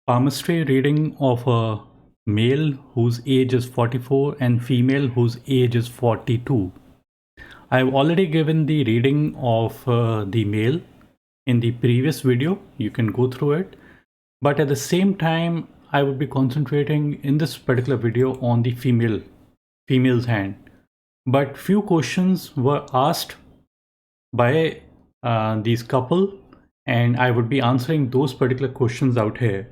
Palmistry reading of a male whose age is 44 and female whose age is 42. I've already given the reading of the male in the previous video. You can go through it. But at the same time, I would be concentrating in this particular video on the female's hand. But few questions were asked by these couple, and I would be answering those particular questions out here.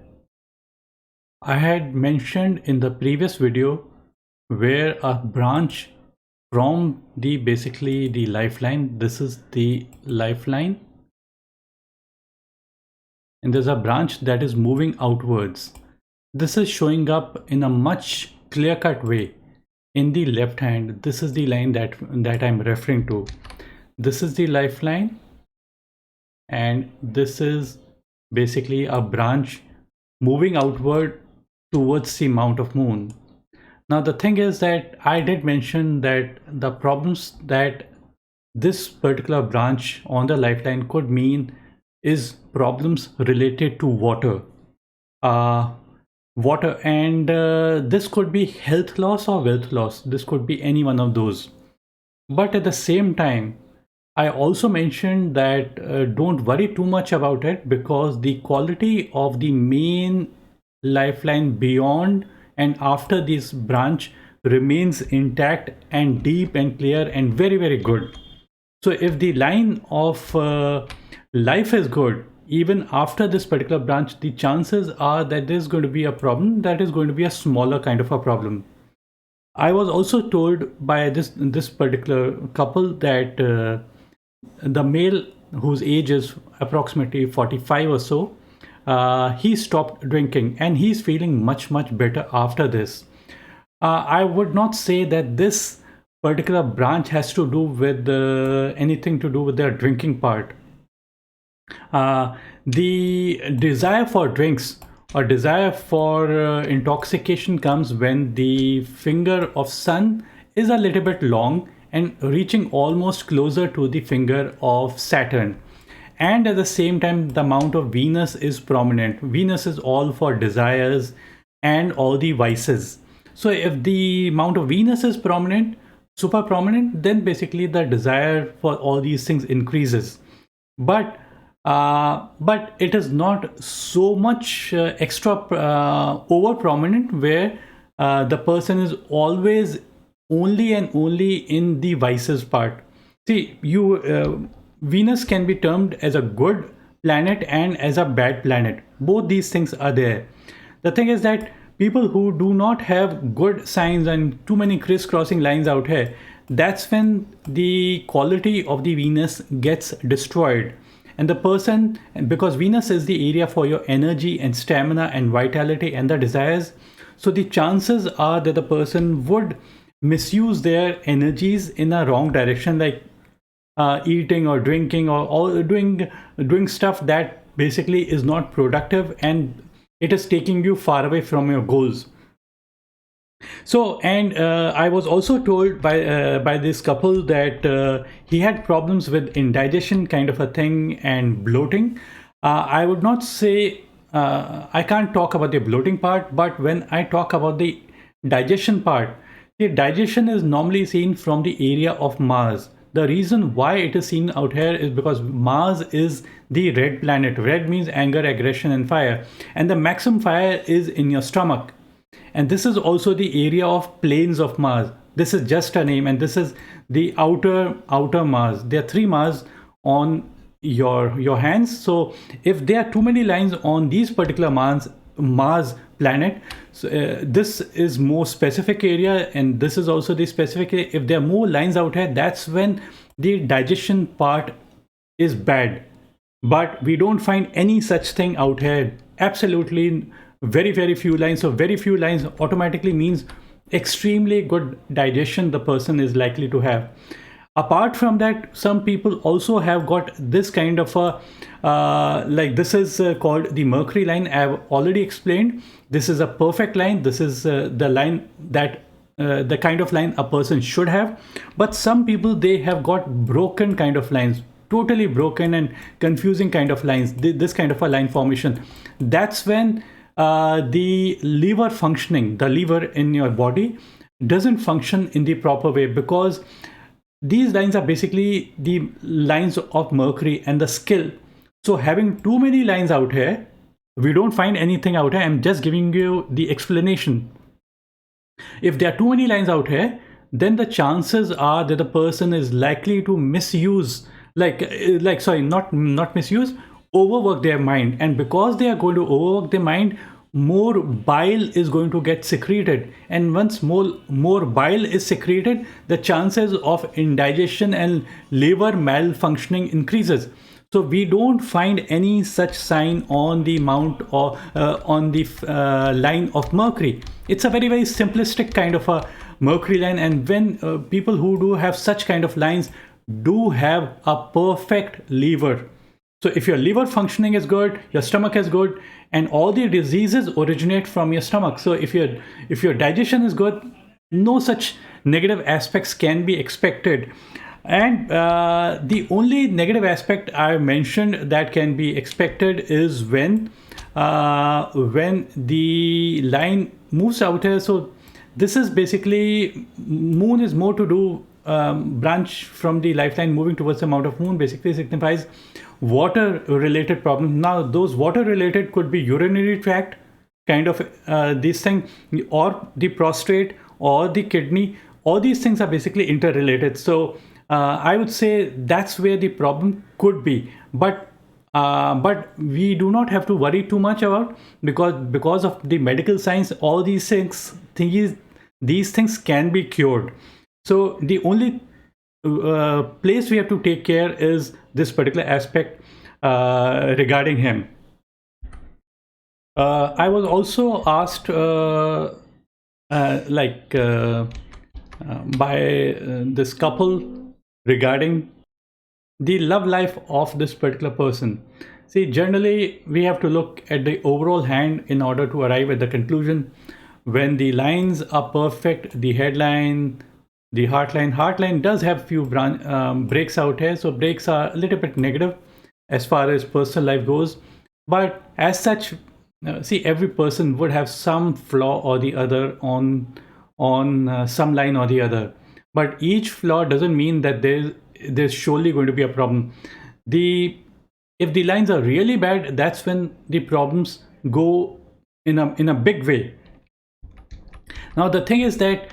I had mentioned in the previous video where a branch from the basically the lifeline, this is the lifeline, and there's a branch that is moving outwards. This is showing up in a much clear-cut way in the left hand. This is the line that I'm referring to. This is the lifeline, and this is basically a branch moving outward towards the Mount of Moon. Now the thing is that I did mention that the problems that this particular branch on the lifeline could mean is problems related to water. And this could be health loss or wealth loss. This could be any one of those. But at the same time, I also mentioned that don't worry too much about it, because the quality of the main lifeline beyond and after this branch remains intact and deep and clear and very, very good. So if the line of life is good, even after this particular branch, the chances are that there's going to be a problem that is going to be a smaller kind of a problem. I was also told by this particular couple that the male whose age is approximately 45 or so, he stopped drinking and he's feeling much better after this. I would not say that this particular branch has to do with anything to do with their drinking part. The desire for drinks or desire for intoxication comes when the finger of sun is a little bit long and reaching almost closer to the finger of Saturn. And at the same time, the mount of Venus is prominent. Venus is all for desires and all the vices. So if the mount of Venus is prominent, super prominent, then basically the desire for all these things increases. But it is not so much extra over prominent where the person is always only and only in the vices part. See, Venus can be termed as a good planet and as a bad planet. Both these things are there. The thing is that people who do not have good signs and too many crisscrossing lines out here, that's when the quality of the Venus gets destroyed. And the person, because Venus is the area for your energy and stamina and vitality and the desires, so the chances are that the person would misuse their energies in a wrong direction, like eating or drinking or doing stuff that basically is not productive, and it is taking you far away from your goals. So, and I was also told by this couple that he had problems with indigestion kind of a thing and bloating. I would not say I can't talk about the bloating part, but when I talk about the digestion part, the digestion is normally seen from the area of Mars. The reason why it is seen out here is because Mars is the red planet. Red means anger, aggression, and fire. And the maximum fire is in your stomach. And this is also the area of plains of Mars. This is just a name, and this is the outer Mars. There are 3 Mars on your hands. So if there are too many lines on these particular Mars planet, so this is more specific area, and this is also the specific area. If there are more lines out here, that's when the digestion part is bad. But we don't find any such thing out here. Absolutely very few lines. So very few lines automatically means extremely good digestion the person is likely to have. Apart from that, some people also have got this kind of a like this is called the Mercury line. I have already explained. This is a perfect line. This is the line that the kind of line a person should have. But some people, they have got broken kind of lines, totally broken and confusing kind of lines, this kind of a line formation. That's when the liver functioning, the liver in your body doesn't function in the proper way, because these lines are basically the lines of Mercury and the skill. So having too many lines out here, we don't find anything out here. I'm just giving you the explanation. If there are too many lines out here, then the chances are that the person is likely to misuse, sorry, not misuse, overwork their mind. And because they are going to overwork their mind, more bile is going to get secreted. And once more bile is secreted, the chances of indigestion and liver malfunctioning increases. So we don't find any such sign on the mount or on the line of Mercury. It's a very, very simplistic kind of a Mercury line. And when people who do have such kind of lines do have a perfect liver. So if your liver functioning is good, your stomach is good, and all the diseases originate from your stomach. So if your digestion is good, no such negative aspects can be expected. And the only negative aspect I mentioned that can be expected is when the line moves out here. So this is basically, moon is more to do, branch from the lifeline moving towards the amount of moon basically signifies water related problems. Now those water related could be urinary tract kind of these things, or the prostate, or the kidney. All these things are basically interrelated. So I would say that's where the problem could be. But we do not have to worry too much about, because of the medical science, all these things can be cured. So the only place we have to take care is this particular aspect regarding him. I was also asked by this couple regarding the love life of this particular person. See, generally we have to look at the overall hand in order to arrive at the conclusion. When the lines are perfect, the headline, the heartline does have few breaks out here. So breaks are a little bit negative as far as personal life goes. But as such, see, every person would have some flaw or the other on some line or the other. But each flaw doesn't mean that there's surely going to be a problem. If the lines are really bad, that's when the problems go in a big way. Now the thing is that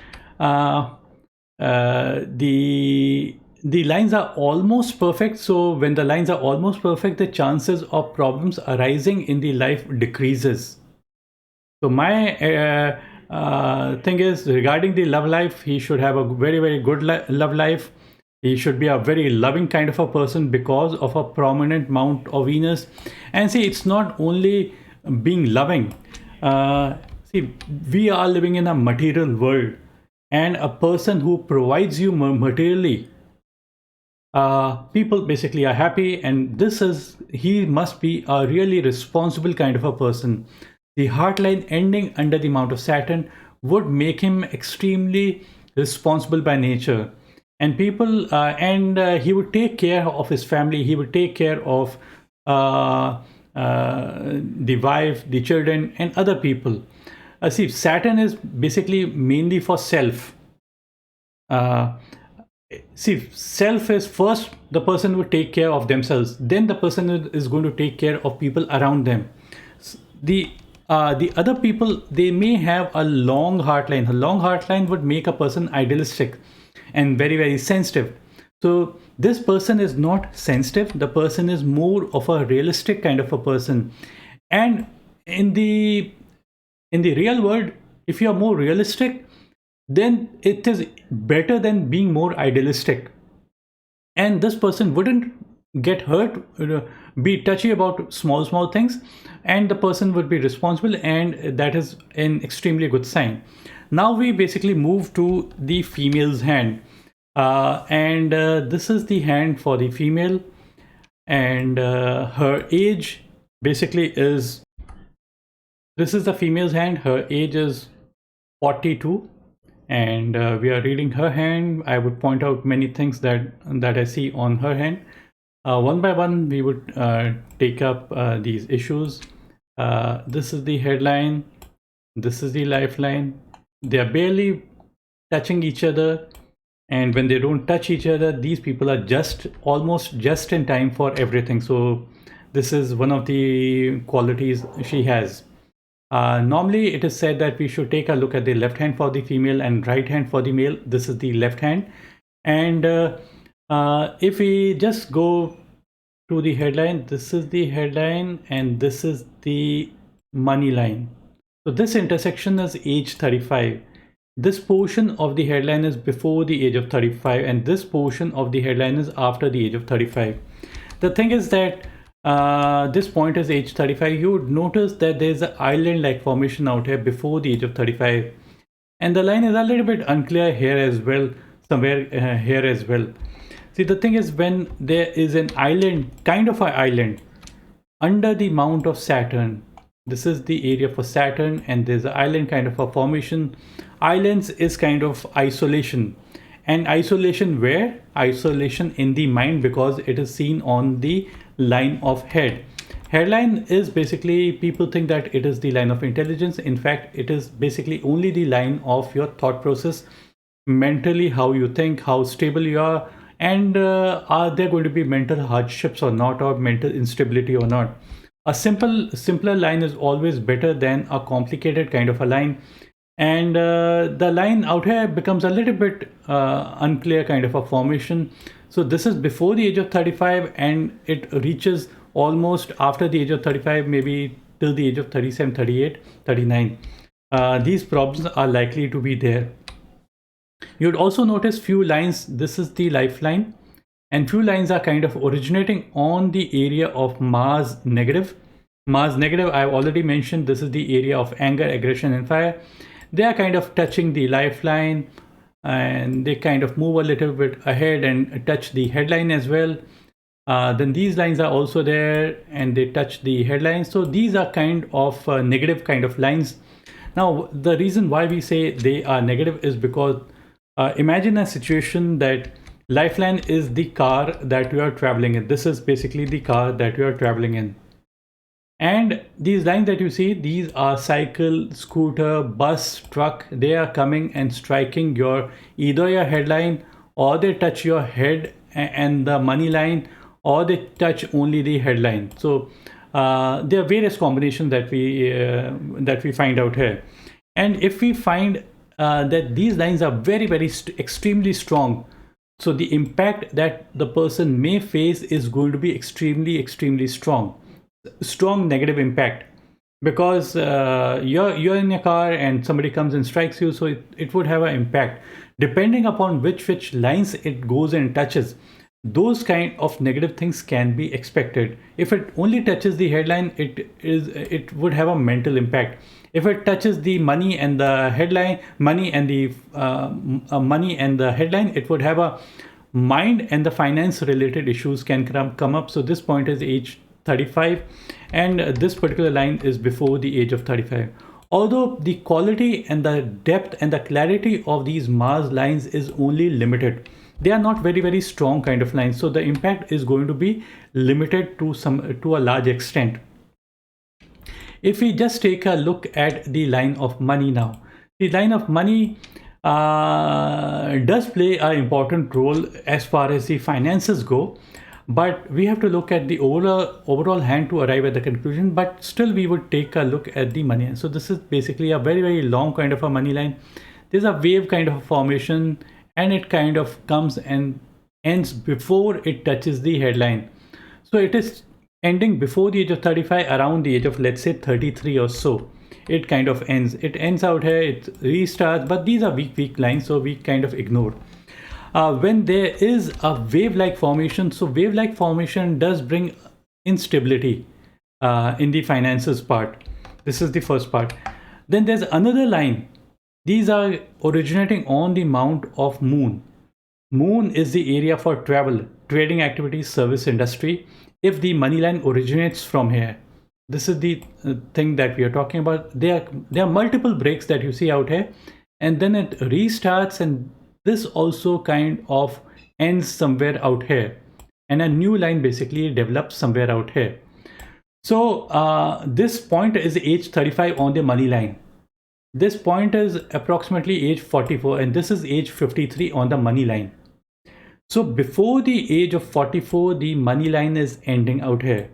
the lines are almost perfect. So when the lines are almost perfect, the chances of problems arising in the life decreases. So my thing is, regarding the love life, he should have a very, very good love life. He should be a very loving kind of a person because of a prominent mount of Venus. And see, it's not only being loving. See, we are living in a material world, and a person who provides you materially, people basically are happy, and he must be a really responsible kind of a person. The heartline ending under the mount of Saturn would make him extremely responsible by nature. And he would take care of his family. He would take care of the wife, the children, and other people. See, Saturn is basically mainly for self. See, self is first, the person would take care of themselves. Then the person is going to take care of people around them. The other people, they may have a long heartline. A long heartline would make a person idealistic and very, very sensitive. So this person is not sensitive. The person is more of a realistic kind of a person. And in the real world, if you are more realistic, then it is better than being more idealistic. And this person wouldn't get hurt, be touchy about small things, and the person would be responsible, and that is an extremely good sign. Now we basically move to the female's hand, and this is the hand for the female, and her age basically is, this is the female's hand. Her age is 42, and we are reading her hand. I would point out many things that I see on her hand. One by one, we would take up these issues. This is the headline. This is the lifeline. They are barely touching each other. And when they don't touch each other, these people are just almost just in time for everything. So this is one of the qualities she has. Normally, it is said that we should take a look at the left hand for the female and right hand for the male. This is the left hand. And if we just go to the headline, this is the headline and this is the money line. So this intersection is age 35. This portion of the headline is before the age of 35 and this portion of the headline is after the age of 35. The thing is that this point is age 35. You would notice that there's an island like formation out here before the age of 35, and the line is a little bit unclear here as well, somewhere here as well. See, the thing is, when there is an island, kind of an island under the mount of Saturn, this is the area for Saturn, and there's an island kind of a formation. Islands is kind of isolation, and isolation where? Isolation in the mind, because it is seen on the line of head. Headline is basically, people think that it is the line of intelligence. In fact, it is basically only the line of your thought process, mentally, how you think, how stable you are, and are there going to be mental hardships or not, or mental instability or not. A simpler line is always better than a complicated kind of a line. And the line out here becomes a little bit unclear kind of a formation. So this is before the age of 35 and it reaches almost after the age of 35, maybe till the age of 37, 38, 39. These problems are likely to be there. You'd also notice few lines. This is the lifeline, and few lines are kind of originating on the area of Mars negative. Mars negative, I've already mentioned, this is the area of anger, aggression, and fire. They are kind of touching the lifeline, and they kind of move a little bit ahead and touch the headline as well. Then these lines are also there and they touch the headline. So these are kind of negative kind of lines. Now, the reason why we say they are negative is because imagine a situation that lifeline is the car that you are traveling in. This is basically the car that you are traveling in. And these lines that you see, these are cycle, scooter, bus, truck. They are coming and striking your either your headline, or they touch your head and the money line, or they touch only the headline. So there are various combinations that we find out here. And if we find that these lines are very extremely strong, so the impact that the person may face is going to be extremely strong negative impact, because you're in a car and somebody comes and strikes you, so it would have an impact depending upon which lines it goes and touches. Those kind of negative things can be expected. If it only touches the headline, it would have a mental impact. If it touches the money and the headline, money and the headline, it would have a mind and the finance related issues can come up. So this point is age 35, and this particular line is before the age of 35. Although the quality and the depth and the clarity of these Mars lines is only limited, they are not very strong kind of lines, so the impact is going to be limited to a large extent. If we just take a look at the line of money now, the line of money does play an important role as far as the finances go, but we have to look at the overall hand to arrive at the conclusion. But still, we would take a look at the money. So this is basically a very long kind of a money line. There's a wave kind of a formation, and it kind of comes and ends before it touches the headline. So it is ending before the age of 35, around the age of, let's say, 33 or so. It kind of ends. It ends out here, it restarts, but these are weak lines, so we kind of ignore. When there is a wave-like formation, so wave-like formation does bring instability in the finances part. This is the first part. Then there's another line. These are originating on the mount of Moon. Moon is the area for travel, trading activities, service industry. If the money line originates from here, this is the thing that we are talking about. There are multiple breaks that you see out here, and then it restarts, and this also kind of ends somewhere out here, and a new line basically develops somewhere out here. So this point is age 35 on the money line. This point is approximately age 44, and this is age 53 on the money line. So before the age of 44, the money line is ending out here.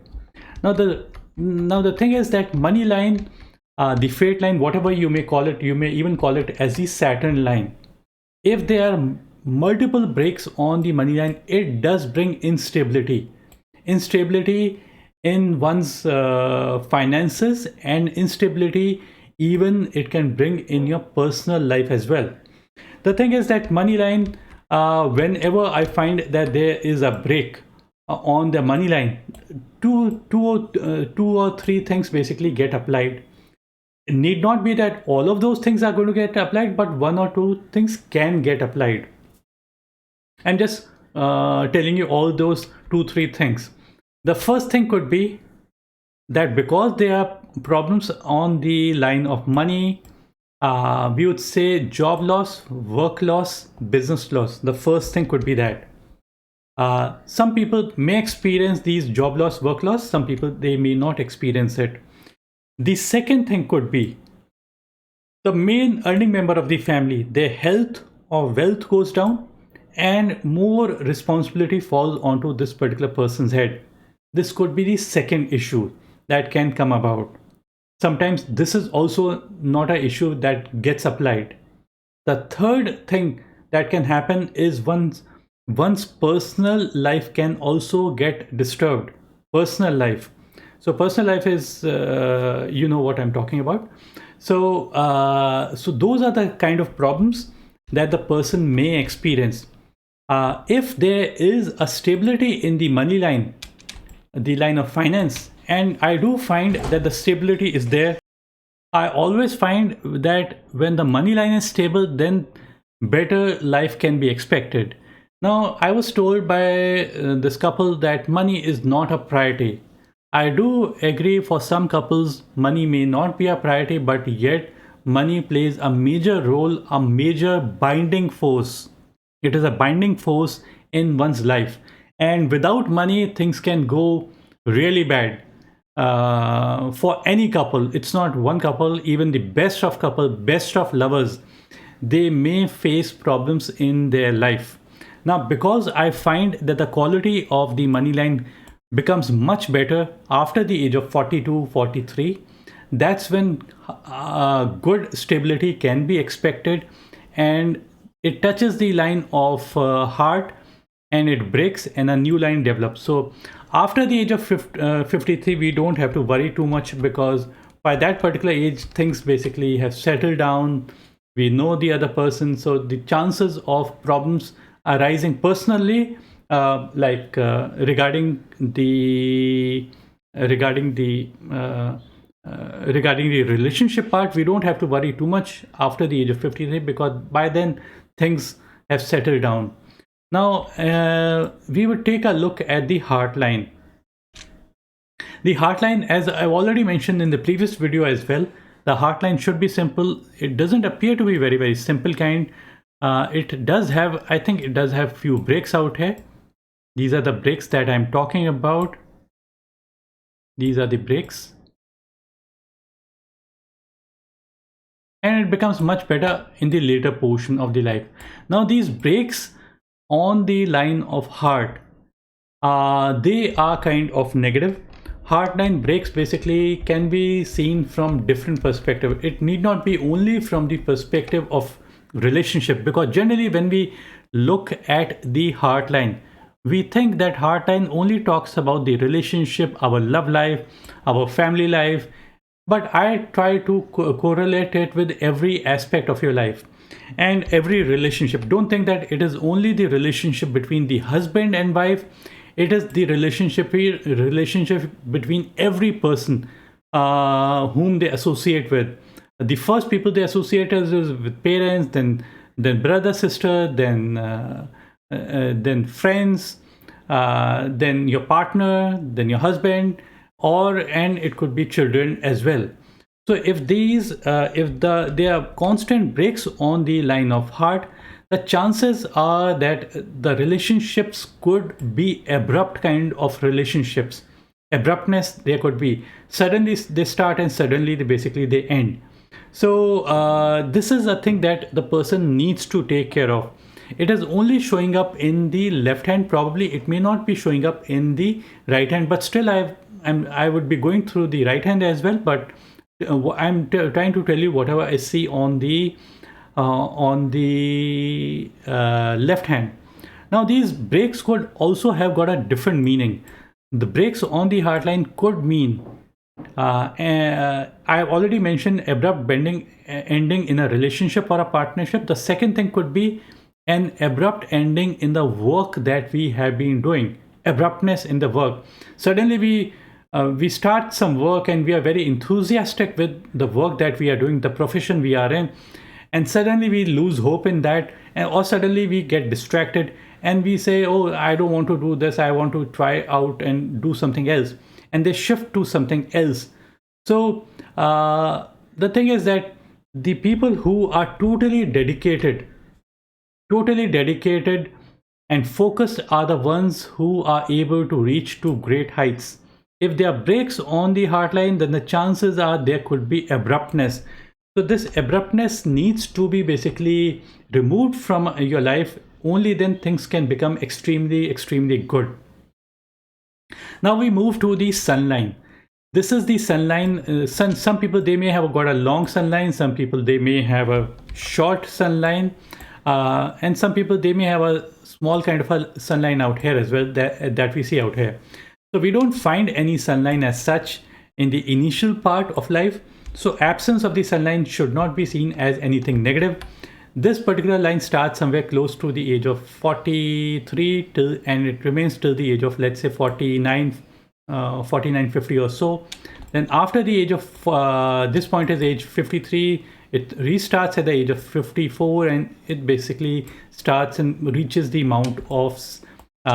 Now the thing is that money line, the fate line, whatever you may call it, you may even call it as the Saturn line. If there are multiple breaks on the money line, it does bring instability. Instability in one's finances, and instability even it can bring in your personal life as well. The thing is that money line, whenever I find that there is a break on the money line, two or three things basically get applied. It need not be that all of those things are going to get applied, but one or two things can get applied. I'm just telling you all those two, three things. The first thing could be that because there are problems on the line of money, we would say job loss, work loss, business loss. The first thing could be that. Some people may experience these job loss, work loss. Some people, they may not experience it. The second thing could be the main earning member of the family, their health or wealth goes down, and more responsibility falls onto this particular person's head. This could be the second issue that can come about. Sometimes this is also not an issue that gets applied. The third thing that can happen is one's personal life can also get disturbed. Personal life. So personal life is, you know what I'm talking about. So those are the kind of problems that the person may experience. If there is a stability in the money line, the line of finance, and I do find that the stability is there. I always find that when the money line is stable, then better life can be expected. Now, I was told by this couple that money is not a priority. I do agree, for some couples, money may not be a priority, but yet money plays a major role, a major binding force. It is a binding force in one's life. And without money, things can go really bad. For any couple, it's not one couple, even the best of couple, best of lovers, they may face problems in their life. Now, because I find that the quality of the money line becomes much better after the age of 42, 43, that's when good stability can be expected, and it touches the line of heart, and it breaks and a new line develops. So after the age of 53, we don't have to worry too much, because by that particular age, things basically have settled down. We know the other person, so the chances of problems arising personally, regarding the regarding the relationship part, we don't have to worry too much after the age of 53, because by then things have settled down. Now, we would take a look at the heart line. The heart line, as I've already mentioned in the previous video as well, the heart line should be simple. It doesn't appear to be very, very simple kind. It does have, I think it does have few breaks out here. These are the breaks that I'm talking about. These are the breaks. And it becomes much better in the later portion of the life. Now, these breaks on the line of heart, they are kind of negative. Heart line breaks basically can be seen from different perspective. It need not be only from the perspective of relationship, because generally when we look at the heart line, we think that heart line only talks about the relationship, our love life, our family life, but I try to correlate it with every aspect of your life and every relationship. Don't think that it is only the relationship between the husband and wife. It is the relationship between every person whom they associate with. The first people they associate is with parents, then brother, sister, then friends, then your partner, then your husband, and it could be children as well. So if there are constant breaks on the line of heart, the chances are that the relationships could be abrupt kind of relationships. abruptness, there could be suddenly they start and suddenly they end. So this is a thing that the person needs to take care of. It is only showing up in the left hand. Probably it may not be showing up in the right hand, but still I would be going through the right hand as well. But trying to tell you whatever I see on the left hand. Now these breaks could also have got a different meaning. The breaks on the heartline could mean I've already mentioned abrupt bending, ending in a relationship or a partnership. The second thing could be an abrupt ending in the work that we have been doing. Abruptness in the work. Suddenly we start some work and we are very enthusiastic with the work that we are doing, the profession we are in, and suddenly we lose hope in that, or suddenly we get distracted and we say, oh, I don't want to do this, I want to try out and do something else, and they shift to something else. So the thing is that the people who are totally dedicated and focused are the ones who are able to reach to great heights. If there are breaks on the heartline, then the chances are there could be abruptness. So this abruptness needs to be basically removed from your life. Only then things can become extremely good. Now we move to the sun line. This is the sun line. Some people, they may have got a long sun line. Some people, they may have a short sun line. And some people, they may have a small kind of a sun line out here as well, that we see out here. So we don't find any sunline as such in the initial part of life. So absence of the sunline should not be seen as anything negative. This particular line starts somewhere close to the age of 43 and it remains till the age of, let's say, 49, 50 or so. Then after the age of this point is age 53, it restarts at the age of 54, and it basically starts and reaches the amount of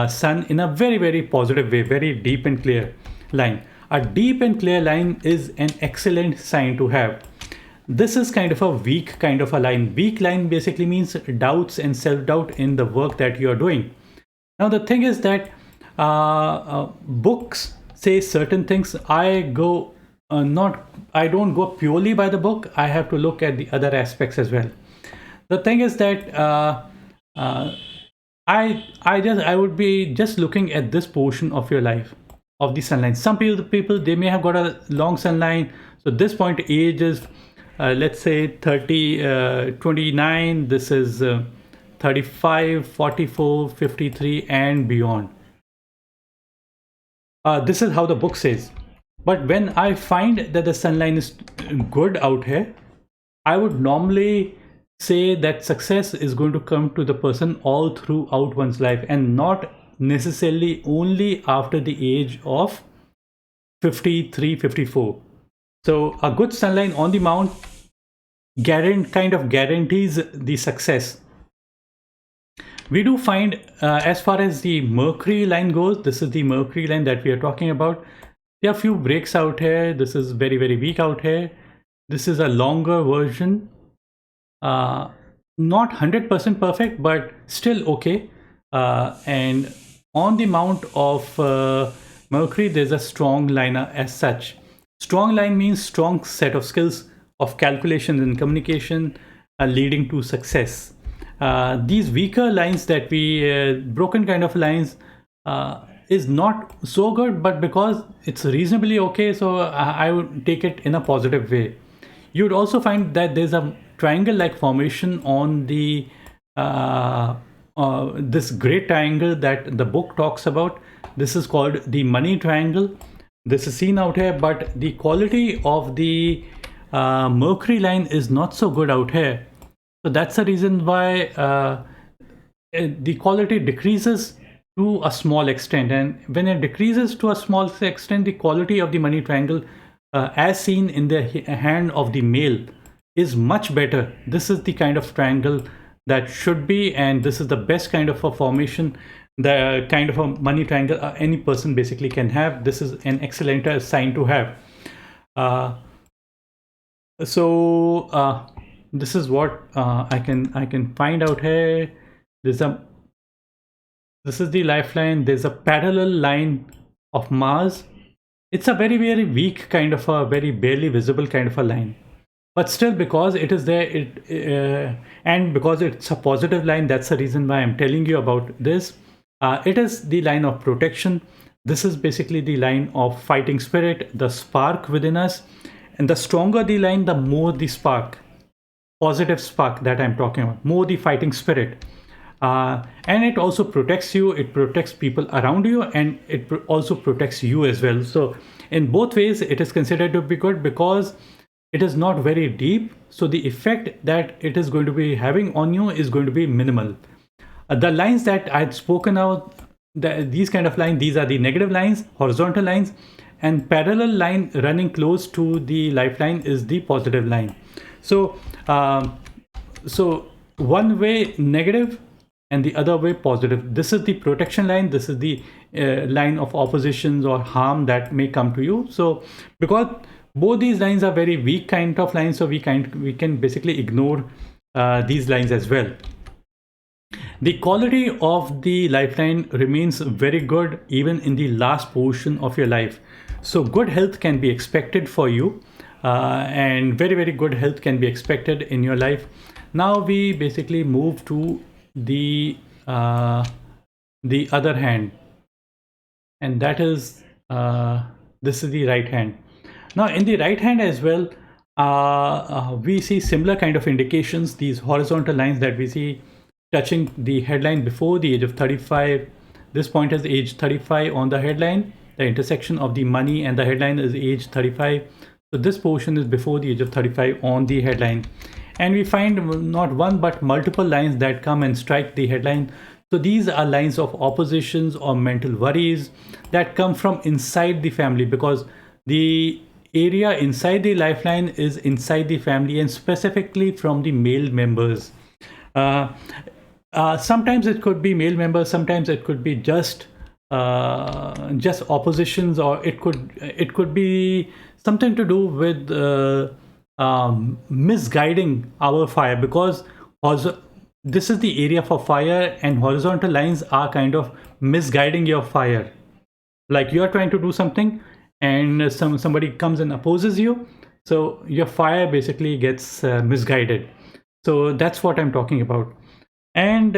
sun in a very positive way, very deep and clear line. A deep and clear line is an excellent sign to have. This is kind of a weak kind of a line. Weak line basically means doubts and self-doubt in the work that you are doing. Now the thing is that books say certain things. I don't go purely by the book. I have to look at the other aspects as well. The thing is that I would be just looking at this portion of your life, of the sunline. Some people they may have got a long sunline. So this point age is let's say 30, 29. This is 35, 44, 53 and beyond. This is how the book says. But when I find that the sunline is good out here, I would normally say that success is going to come to the person all throughout one's life, and not necessarily only after the age of 53, 54. So a good sunline on the mount kind of guarantees the success. We do find as far as the Mercury line goes, this is the Mercury line that we are talking about. There are few breaks out here. This is very weak out here. This is a longer version. Not 100% perfect, but still okay. And on the mount of Mercury, there's a strong line as such. Strong line means strong set of skills of calculation and communication leading to success. These weaker lines that we, broken kind of lines, is not so good, but because it's reasonably okay, so I would take it in a positive way. You would also find that there's a triangle-like formation on the this great triangle that the book talks about. This is called the money triangle. This is seen out here, but the quality of the Mercury line is not so good out here. So that's the reason why the quality decreases to a small extent, and when it decreases to a small extent, the quality of the money triangle as seen in the hand of the male is much better. This is the kind of triangle that should be, and this is the best kind of a formation, the kind of a money triangle any person basically can have. This is an excellent sign to have. This is what I can find out here. This is the lifeline. There's a parallel line of Mars It's a very, very weak kind of a very barely visible kind of a line. But still, because it is there, and because it's a positive line, that's the reason why I'm telling you about this. It is the line of protection. This is basically the line of fighting spirit, the spark within us. And the stronger the line, the more the spark, positive spark that I'm talking about, more the fighting spirit. And it also protects you, it protects people around you, and it also protects you as well. So in both ways it is considered to be good, because it is not very deep, so the effect that it is going to be having on you is going to be minimal. The lines that I had spoken out, these kind of lines, these are the negative lines, horizontal lines, and parallel line running close to the lifeline is the positive line. So so one way negative and the other way positive. This is the protection line, this is the line of oppositions or harm that may come to you. So because both these lines are very weak kind of lines, so we can basically ignore these lines as well. The quality of the lifeline remains very good even in the last portion of your life. So good health can be expected for you, and very, very good health can be expected in your life. Now we basically move to the other hand, and that is this is the right hand. Now in the right hand as well, we see similar kind of indications, these horizontal lines that we see touching the headline before the age of 35. This point is age 35 on the headline. The intersection of the money and the headline is age 35. So this portion is before the age of 35 on the headline. And we find not one but multiple lines that come and strike the headline. So these are lines of oppositions or mental worries that come from inside the family, because the area inside the lifeline is inside the family and specifically from the male members. Uh, Sometimes it could be male members, sometimes it could be just oppositions, or it could be something to do with misguiding our fire, because this is the area for fire, and horizontal lines are kind of misguiding your fire. Like you are trying to do something and somebody comes and opposes you, so your fire basically gets misguided. So that's what I'm talking about. And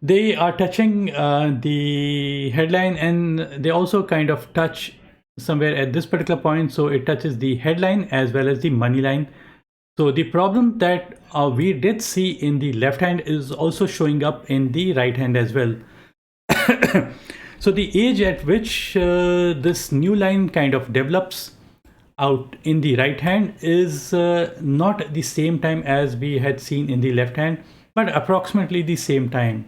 they are touching the headline, and they also kind of touch somewhere at this particular point. So it touches the headline as well as the money line. So the problem that we did see in the left hand is also showing up in the right hand as well. So the age at which this new line kind of develops out in the right hand is not the same time as we had seen in the left hand, but approximately the same time.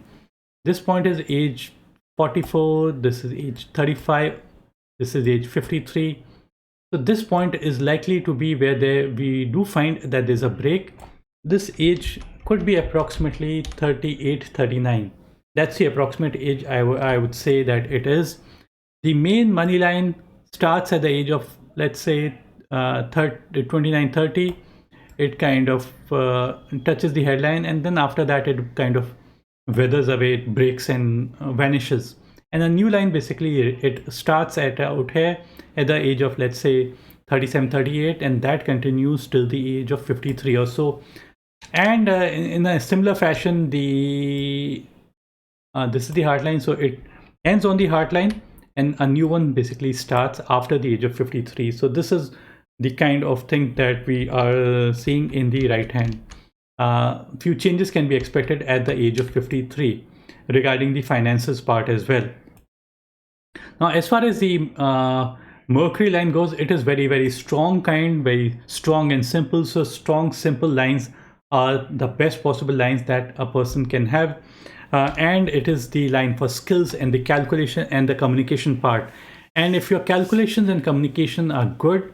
This point is age 44, this is age 35, this is age 53. So this point is likely to be where we do find that there's a break. This age could be approximately 38, 39. That's the approximate age I would say that it is. The main money line starts at the age of, let's say, 29, 30. It kind of touches the headline, and then after that it kind of weathers away, it breaks and vanishes. And a new line basically it starts at out here at the age of, let's say, 37, 38, and that continues till the age of 53 or so. And in a similar fashion, the this is the heart line, so it ends on the heart line, and a new one basically starts after the age of 53. So this is the kind of thing that we are seeing in the right hand. Few changes can be expected at the age of 53 regarding the finances part as well. Now, as far as the Mercury line goes, it is very, very strong kind, very strong and simple. So strong, simple lines are the best possible lines that a person can have. And it is the line for skills and the calculation and the communication part. And if your calculations and communication are good,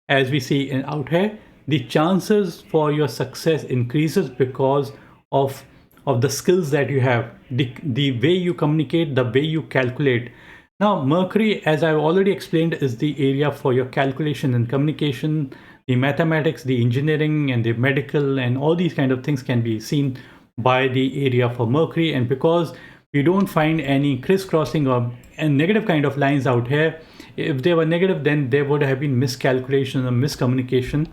as we see in out here, the chances for your success increases because of the skills that you have, the way you communicate, the way you calculate. Now Mercury, as I've already explained, is the area for your calculation and communication. The mathematics, the engineering, and the medical, and all these kind of things can be seen by the area for Mercury. And because We don't find any crisscrossing or negative kind of lines out here. If they were negative, then there would have been miscalculation or miscommunication.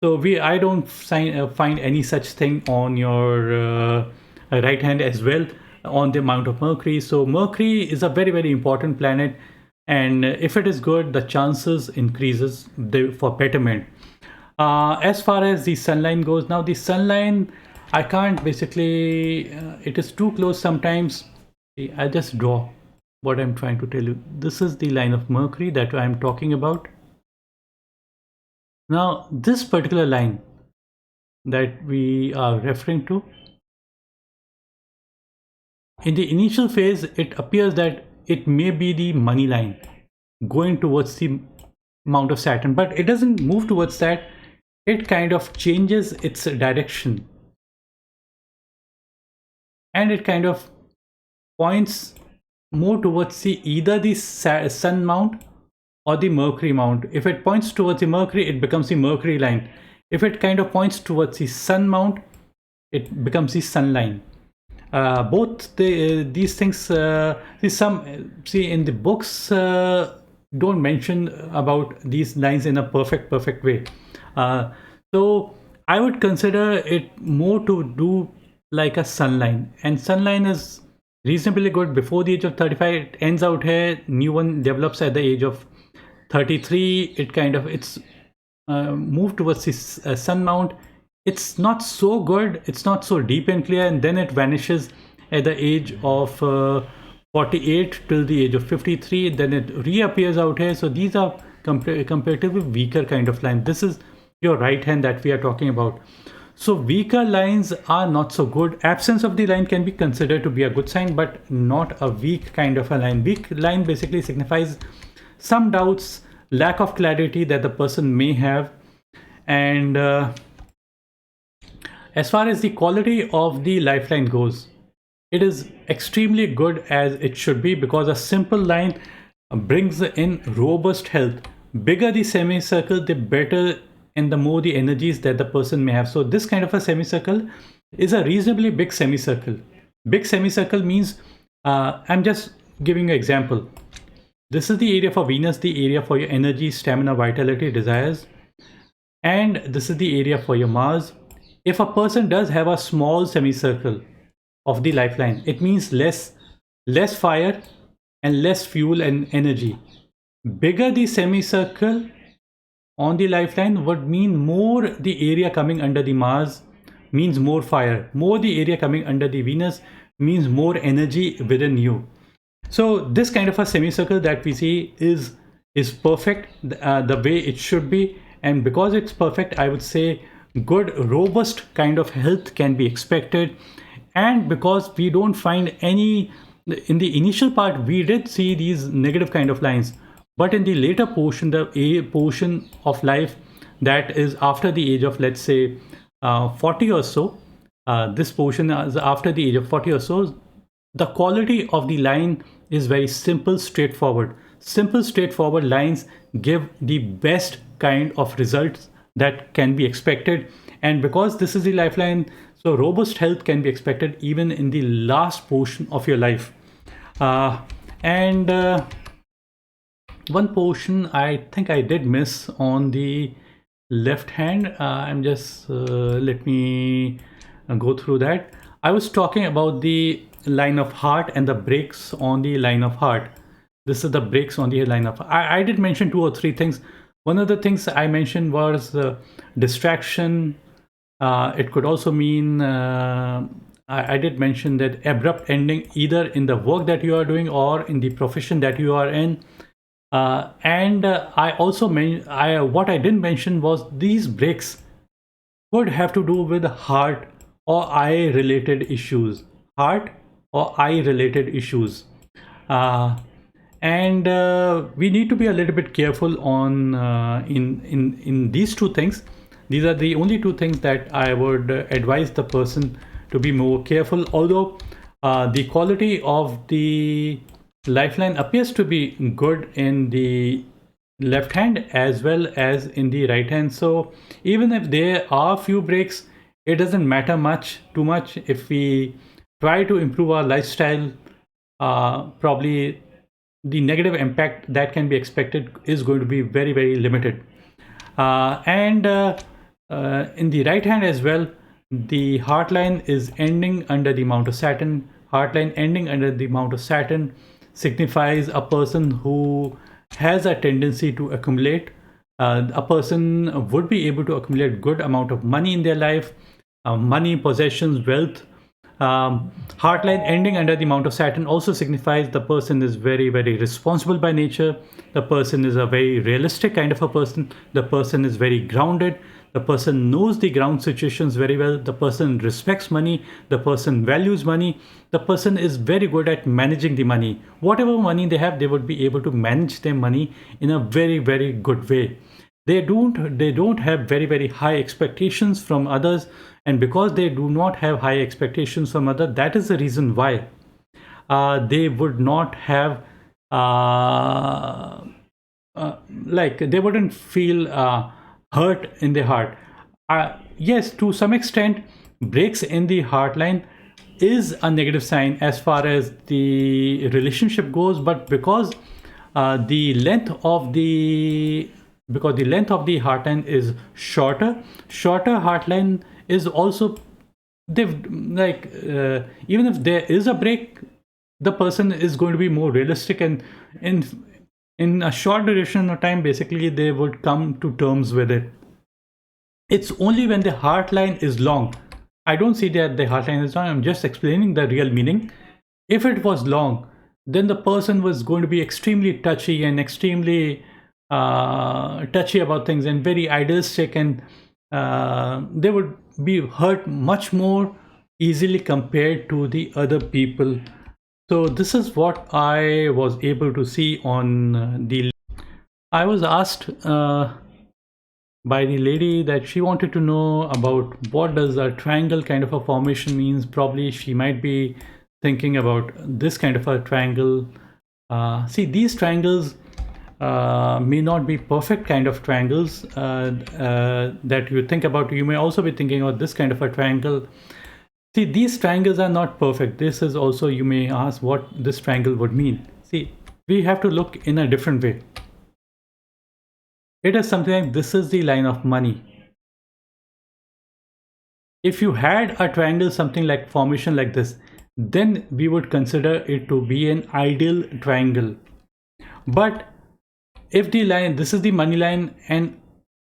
So I don't find any such thing on your right hand as well, on the amount of Mercury. So Mercury is a very, very important planet, and if it is good, the chances increases for betterment. As far as the sun line goes, now the sun line, I can't basically, it is too close sometimes. I just draw what I'm trying to tell you. This is the line of Mercury that I'm talking about. Now, this particular line that we are referring to, in the initial phase, it appears that it may be the money line going towards the Mount of Saturn, but it doesn't move towards that. It kind of changes its direction, and it kind of points more towards either the Sun mount or the Mercury mount. If it points towards the Mercury, it becomes the Mercury line. If it kind of points towards the Sun mount, it becomes the Sun line. Both these things, see in the books, don't mention about these lines in a perfect way. So I would consider it more to do like a sun line, and sun line is reasonably good before the age of 35. It ends out here, new one develops at the age of 33. It kind of moved towards this sun mount. It's not so good, it's not so deep and clear, and then it vanishes at the age of 48 till the age of 53. Then it reappears out here. So these are comparatively weaker kind of line. This is your right hand that we are talking about. So weaker lines are not so good. Absence of the line can be considered to be a good sign, but not a weak kind of a line. Weak line basically signifies some doubts, lack of clarity that the person may have. And as far as the quality of the lifeline goes, it is extremely good, as it should be, because a simple line brings in robust health. Bigger the semicircle, the better and the more the energies that the person may have. So this kind of a semicircle is a reasonably big semicircle. Big semicircle means, I'm just giving an example. This is the area for Venus, the area for your energy, stamina, vitality, desires. And this is the area for your Mars. If a person does have a small semicircle of the lifeline, it means less fire and less fuel and energy. Bigger the semicircle on the lifeline would mean more the area coming under the Mars means more fire. More the area coming under the Venus means more energy within you. So this kind of a semicircle that we see is perfect, the way it should be. And because it's perfect, I would say good, robust kind of health can be expected. And because we don't find any, in the initial part, we did see these negative kind of lines. But in the later portion, the a portion of life that is after the age of, let's say, 40 or so, this portion is after the age of 40 or so, the quality of the line is very simple, straightforward. Simple, straightforward lines give the best kind of results that can be expected. And because this is the lifeline, so robust health can be expected even in the last portion of your life. One portion I think I did miss on the left hand. I'm just let me go through that. I was talking about the line of heart and the breaks on the line of heart. This is the breaks on the line of. I did mention 2 or 3 things. One of the things I mentioned was distraction. It could also mean, I did mention that abrupt ending either in the work that you are doing or in the profession that you are in. I also what I didn't mention was these breaks could have to do with heart or eye related issues. Heart or eye related issues. We need to be a little bit careful on in these 2 things. These are the only 2 things that I would advise the person to be more careful. Although the quality of the lifeline appears to be good in the left hand as well as in the right hand. So even if there are few breaks, it doesn't matter too much if we try to improve our lifestyle probably the negative impact that can be expected is going to be very, very limited. And In the right hand as well, the heart line is ending under the Mount of Saturn. Heart line ending under the Mount of Saturn signifies a person who has a tendency to accumulate. A person would be able to accumulate good amount of money in their life, money, possessions, wealth. Heartline ending under the Mount of Saturn also signifies the person is very, very responsible by nature. The person is a very realistic kind of a person. The person is very grounded. The person knows the ground situations very well. The person respects money. The person values money. The person is very good at managing the money. Whatever money they have, they would be able to manage their money in a very, very good way. They don't have very, very high expectations from others, and because they do not have high expectations from others, that is the reason why they would not have uh, like they wouldn't feel hurt in the heart. Yes, to some extent, breaks in the heart line is a negative sign as far as the relationship goes, but the length of the because the length of the heart line is shorter heart line is also they've like even if there is a break, the person is going to be more realistic, and in in a short duration of time basically they would come to terms with it. It's only when the heart line is long. I don't see that the heart line is long, I'm just explaining the real meaning. If it was long, then the person was going to be extremely touchy and extremely touchy about things and very idealistic, and they would be hurt much more easily compared to the other people. So this is what I was able to see on the. I was asked by the lady that she wanted to know about what does a triangle kind of a formation means. Probably she might be thinking about this kind of a triangle. See, these triangles may not be perfect kind of triangles that you think about. You may also be thinking about this kind of a triangle. See, these triangles are not perfect. This is also, you may ask what this triangle would mean. See, we have to look in a different way. It is something like this is the line of money. If you had a triangle, something like formation like this, then we would consider it to be an ideal triangle. But if the line, this is the money line and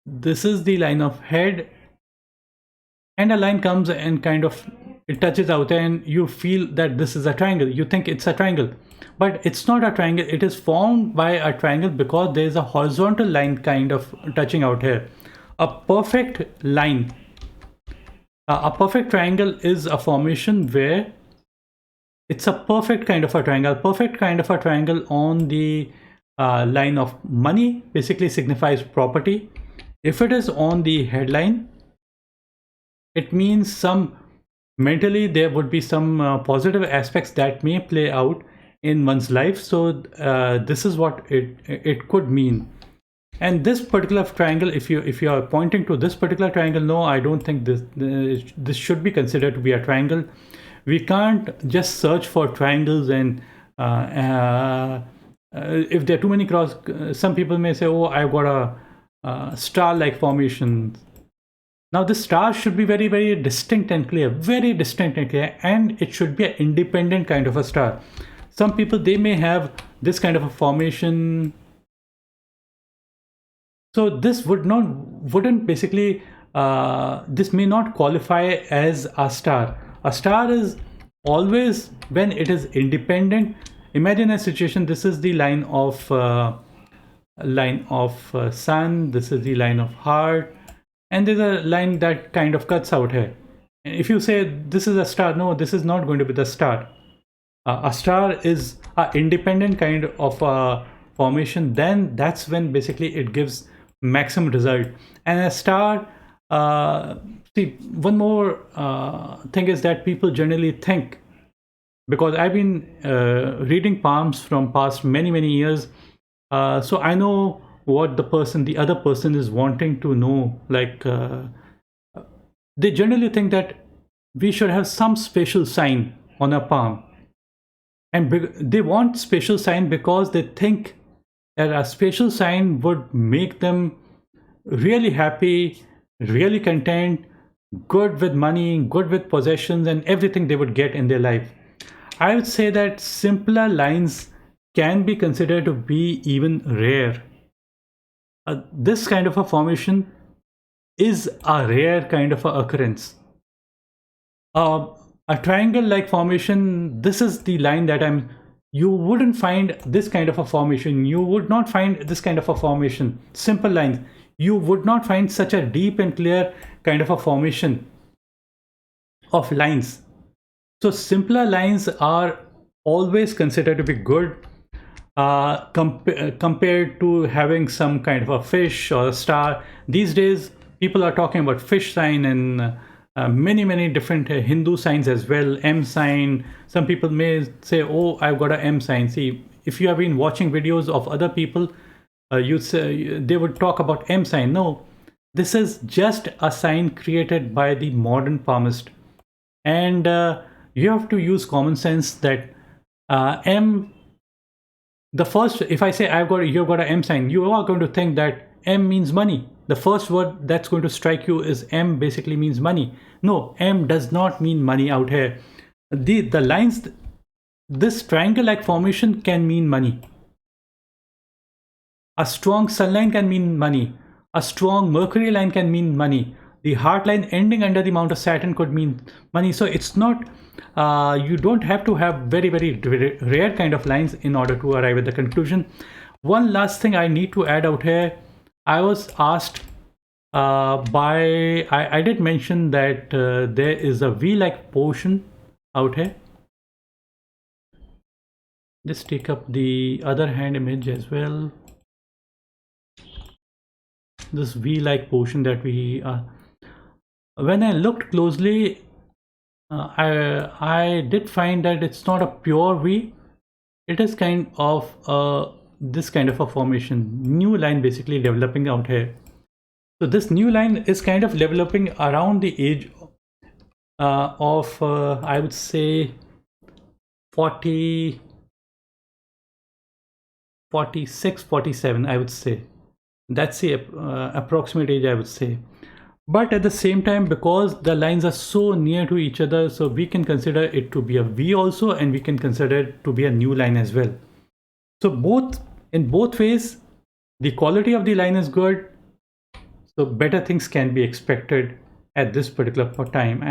this is the line of head, and a line comes and kind of it touches out there and you feel that this is a triangle, you think it's a triangle, but it's not a triangle. It is formed by a triangle because there is a horizontal line kind of touching out here. A perfect line, a perfect triangle is a formation where it's a perfect kind of a triangle. Perfect kind of a triangle on the line of money basically signifies property. If it is on the headline, it means some mentally there would be some positive aspects that may play out in one's life. So this is what it could mean. And this particular triangle, if you are pointing to this particular triangle, no, I don't think this should be considered to be a triangle. We can't just search for triangles and if there are too many cross, some people may say, oh, I've got a star-like formation. Now this star should be very, very distinct and clear, very distinct and clear, and it should be an independent kind of a star. Some people, they may have this kind of a formation. So this wouldn't basically, this may not qualify as a star. A star is always when it is independent. Imagine a situation, this is the line of sun, this is the line of heart, and there's a line that kind of cuts out here. If you say this is a star, no, this is not going to be the star. A star is an independent kind of a formation. Then that's when basically it gives maximum result. And a star, see, one more thing is that people generally think, because I've been reading palms from past many years, so I know what the other person is wanting to know. Like they generally think that we should have some special sign on a palm. And they want spatial sign because they think that a spatial sign would make them really happy, really content, good with money, good with possessions, and everything they would get in their life. I would say that simpler lines can be considered to be even rare. This kind of a formation is a rare kind of a occurrence. Uh, a triangle like formation, this is the line that you wouldn't find this kind of a formation. You would not find this kind of a formation. Simple lines. You would not find such a deep and clear kind of a formation of lines. So simpler lines are always considered to be good compared to having some kind of a fish or a star. These days, people are talking about fish sign and many different Hindu signs as well. M sign. Some people may say, "Oh, I've got a M sign." See, if you have been watching videos of other people, you say they would talk about M sign. No, this is just a sign created by the modern palmist, and you have to use common sense that M. The first, if I say you've got a M sign, you are going to think that M means money. The first word that's going to strike you is M basically means money. No, M does not mean money out here. The lines, this triangle-like formation can mean money. A strong sun line can mean money. A strong Mercury line can mean money. The heart line ending under the Mount of Saturn could mean money. So it's not, you don't have to have very rare kind of lines in order to arrive at the conclusion. One last thing I need to add out here. I was asked I did mention that there is a V-like portion out here. Just take up the other hand image as well. This V-like portion that we when I looked closely, I did find that it's not a pure V. It is kind of this kind of a formation, new line basically developing out here. So this new line is kind of developing around the age of I would say 40, 46, 47, I would say. That's the approximate age, I would say. But at the same time, because the lines are so near to each other, so we can consider it to be a V also, and we can consider it to be a new line as well. So in both ways, the quality of the line is good. So better things can be expected at this particular time.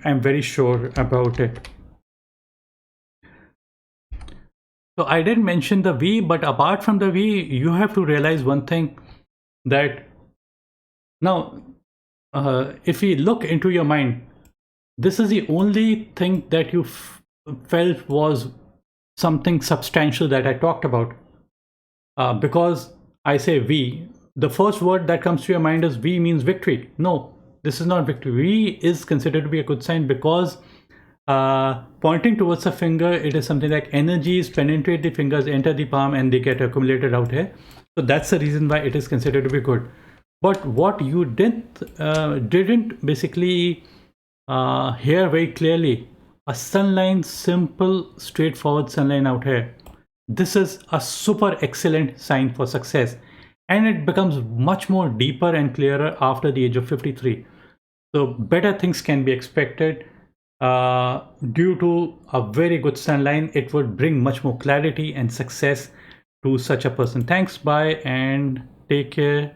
I'm very sure about it. So I did mention the V, but apart from the V, you have to realize one thing, that now if we look into your mind, this is the only thing that you felt was something substantial that I talked about. Because I say V, the first word that comes to your mind is V means victory. No, this is not victory. V is considered to be a good sign because pointing towards the finger, it is something like energies penetrate the fingers, enter the palm, and they get accumulated out here. So that's the reason why it is considered to be good. But what you didn't basically hear very clearly, a sunline, simple, straightforward sunline out here. This is a super excellent sign for success. And it becomes much more deeper and clearer after the age of 53. So better things can be expected due to a very good sunline. It would bring much more clarity and success to such a person. Thanks, bye, and take care.